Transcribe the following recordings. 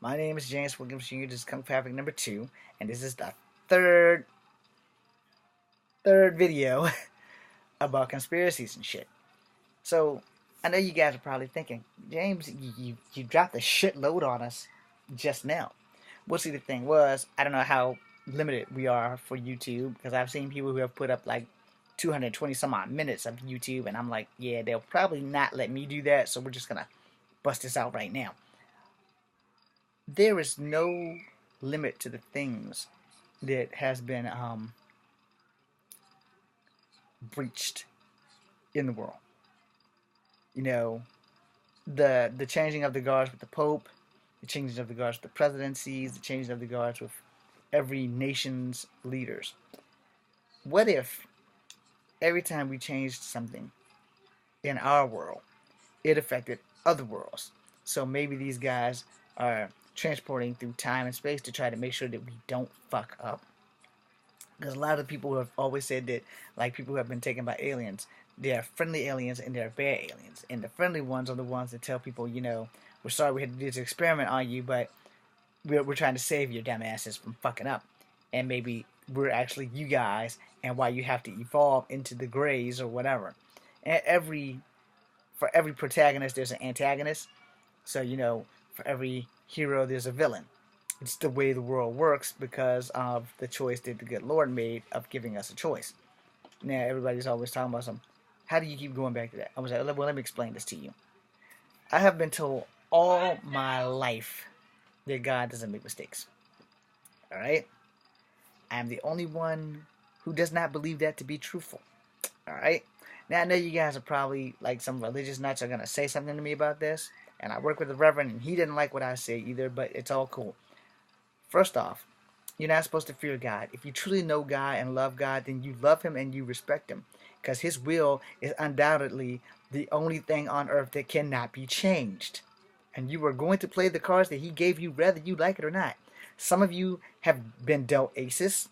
My name is James Williams Jr. This is Kung Fabric number 2, and this is the third video about conspiracies and shit. So I know you guys are probably thinking, James, you dropped a shitload on us just now. Well, see, the thing was, I don't know how limited we are for YouTube because I've seen people who have put up like 220 some odd minutes of YouTube, and I'm like, yeah, they'll probably not let me do that, so we're just gonna bust this out right now. There is no limit to the things that has been breached in the world. You know, the changing of the guards with the Pope, the changing of the guards with the presidencies, the changing of the guards with every nation's leaders. What if every time we changed something in our world, it affected other worlds? So maybe these guys are transporting through time and space to try to make sure that we don't fuck up. Because a lot of people have always said that, like, people who have been taken by aliens, there are friendly aliens and there are bad aliens. And the friendly ones are the ones that tell people, we're sorry we had to do this experiment on you, but we're trying to save your dumbasses from fucking up. And maybe we're actually you guys, and why you have to evolve into the grays or whatever. And for every protagonist, there's an antagonist. So, for every hero, there's a villain. It's the way the world works because of the choice that the good Lord made of giving us a choice. Now, everybody's always talking about how do you keep going back to that? I was like, well, let me explain this to you. I have been told all my life that God doesn't make mistakes. All right? I'm the only one who does not believe that to be truthful. All right? Now, I know you guys are probably, like, some religious nuts are going to say something to me about this. And I work with the Reverend, and he didn't like what I say either, but it's all cool. First off, you're not supposed to fear God. If you truly know God and love God, then you love Him and you respect Him. Because His will is undoubtedly the only thing on earth that cannot be changed. And you are going to play the cards that He gave you whether you like it or not. Some of you have been dealt aces,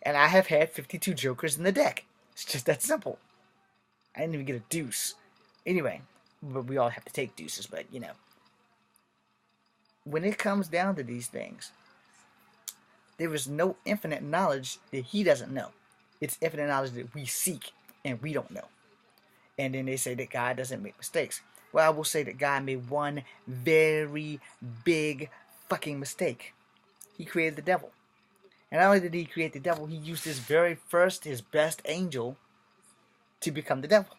and I have had 52 jokers in the deck. It's just that simple. I didn't even get a deuce. Anyway, but we all have to take deuces, but when it comes down to these things, there is no infinite knowledge that He doesn't know. It's infinite knowledge that we seek and we don't know. And then they say that God doesn't make mistakes. Well, I will say that God made one very big fucking mistake. He created the devil. And not only did He create the devil, He used his best angel to become the devil.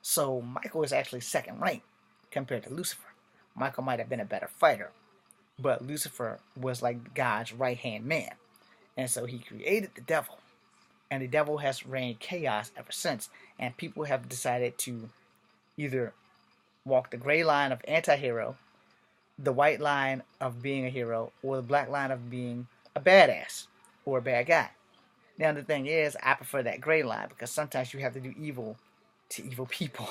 So Michael is actually second rank compared to Lucifer. Michael might have been a better fighter, but Lucifer was like God's right-hand man. And so he created the devil. And the devil has reigned chaos ever since. And people have decided to either walk the gray line of anti-hero, the white line of being a hero, or the black line of being a badass or a bad guy. Now, the thing is, I prefer that gray line because sometimes you have to do evil to evil people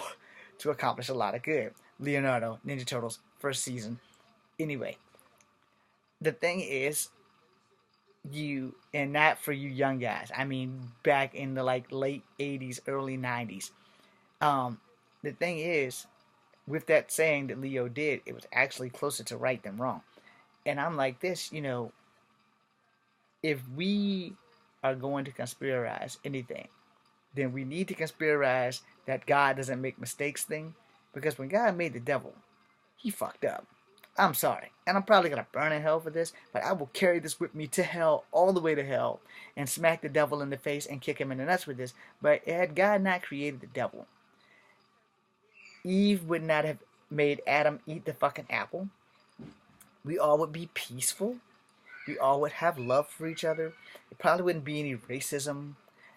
to accomplish a lot of good. Leonardo, Ninja Turtles, first season. Anyway, the thing is, and not for you young guys, I mean back in the late 80s, early 90s. The thing is, with that saying that Leo did, it was actually closer to right than wrong. And I'm like this, if we are going to conspiracize anything, then we need to conspiracize that God doesn't make mistakes thing. Because when God made the devil, He fucked up. I'm sorry. And I'm probably going to burn in hell for this, but I will carry this with me to hell, all the way to hell, and smack the devil in the face and kick him in the nuts with this. But had God not created the devil, Eve would not have made Adam eat the fucking apple. We all would be peaceful. We all would have love for each other. There probably wouldn't be any racism.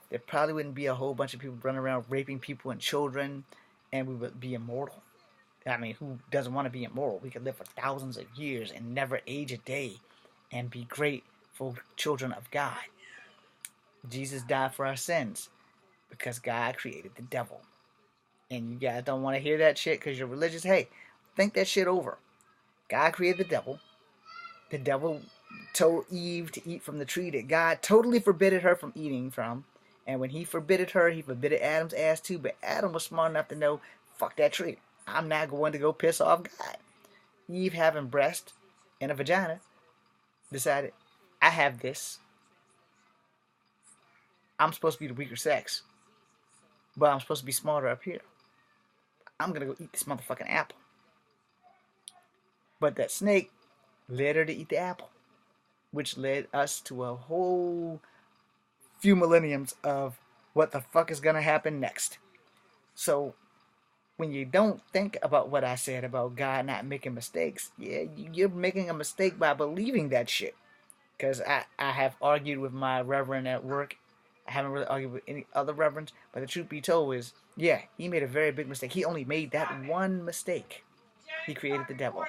There probably wouldn't be a whole bunch of people running around raping people and children, and we would be immortal. I mean, who doesn't want to be immortal? We could live for thousands of years and never age a day and be grateful children of God. Jesus died for our sins because God created the devil. And you guys don't want to hear that shit because you're religious. Hey, think that shit over. God created the devil. The devil told Eve to eat from the tree that God totally forbidded her from eating from. And when He forbidded her, He forbidded Adam's ass too. But Adam was smart enough to know, fuck that tree. I'm not going to go piss off God. Eve having breast and a vagina decided, I have this. I'm supposed to be the weaker sex, but I'm supposed to be smarter up here. I'm gonna go eat this motherfucking apple. But that snake led her to eat the apple, which led us to a whole few millenniums of what the fuck is gonna happen next. So when you don't think about what I said about God not making mistakes, yeah, you're making a mistake by believing that shit. Because I have argued with my reverend at work. I haven't really argued with any other reverends, but the truth be told is, yeah, he made a very big mistake. He only made that one mistake. He created the devil.